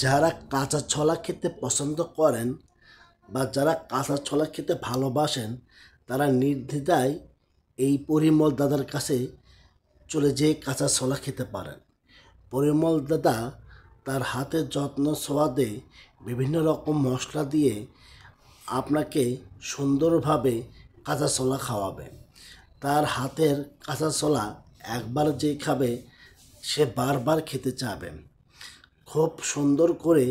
যারা কাঁচা ছোলা খেতে পছন্দ করেন বা যারা কাঁচা ছোলা খেতে ভালোবাসেন তারা নির্দ্বিধায় এই পরিমল দাদার কাছে চলে যেয়ে কাঁচা ছোলা খেতে পারেন। পরিমল দাদা তার হাতের যত্ন ছোঁয়াদে বিভিন্ন রকম মশলা দিয়ে আপনাকে সুন্দরভাবে কাঁচা ছোলা খাওয়াবে। তার হাতের কাঁচা ছোলা একবার যে খাবে সে বারবার খেতে চাবে। খুব সুন্দর করে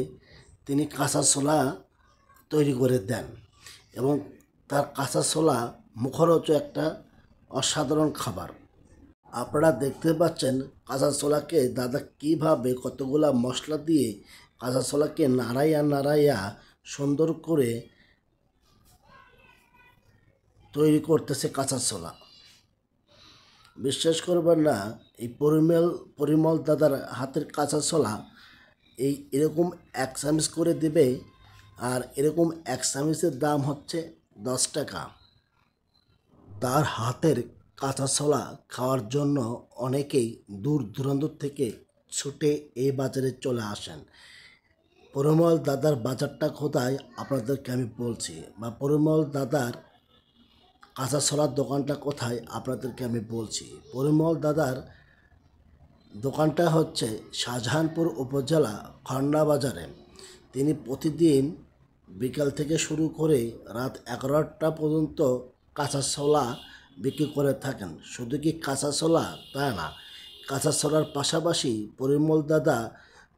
তিনি কাঁচা ছোলা তৈরি করে দেন এবং তার কাঁচা ছোলা মুখরোচক একটা অসাধারণ খাবার। আপনারা দেখতে পাচ্ছেন কাঁচা ছোলাকে দাদা কীভাবে কতগুলা মশলা দিয়ে কাঁচা ছোলাকে নাড়াইয়া নাড়াইয়া সুন্দর করে তৈরি করতেছে কাঁচা ছোলা। বিশ্বাস করবেন না, এই পরিমল দাদার হাতের কাঁচা ছোলা এরকম 1 চামচ করে দেবে, আর এরকম 1 চামচের দাম হচ্ছে 10 টাকা। তার হাতের কাঁচা ছোলা খাওয়ার জন্য অনেকেই দূর দূরান্ত থেকে ছুটে এই বাজারে চলে আসেন। পরিমল দাদার বাজারটা কোথায় আপনাদেরকে আমি বলছি, বা পরিমল দাদার কাঁচা ছোলার দোকানটা কোথায় আপনাদেরকে আমি বলছি। পরিমল দাদার দোকানটা হচ্ছে শাহজাহানপুর উপজেলা খন্ডা বাজারে। তিনি প্রতিদিন বিকাল থেকে শুরু করে রাত 11টা পর্যন্ত কাঁচা ছোলা বিক্রি করে থাকেন। শুধু কি কাঁচা ছোলা তা না, কাঁচা ছোলার পাশাপাশি পরিমল দাদা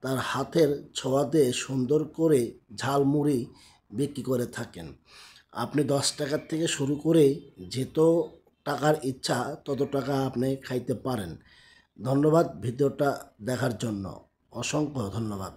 তার হাতের ছোঁয়াতে সুন্দর করে ঝালমুড়ি বিক্রি করে থাকেন। আপনি 10 টাকার থেকে শুরু করে যত টাকার ইচ্ছা তত টাকা আপনি খাইতে পারেন। ধন্যবাদ ভিডিওটা দেখার জন্য, অসংখ্য ধন্যবাদ।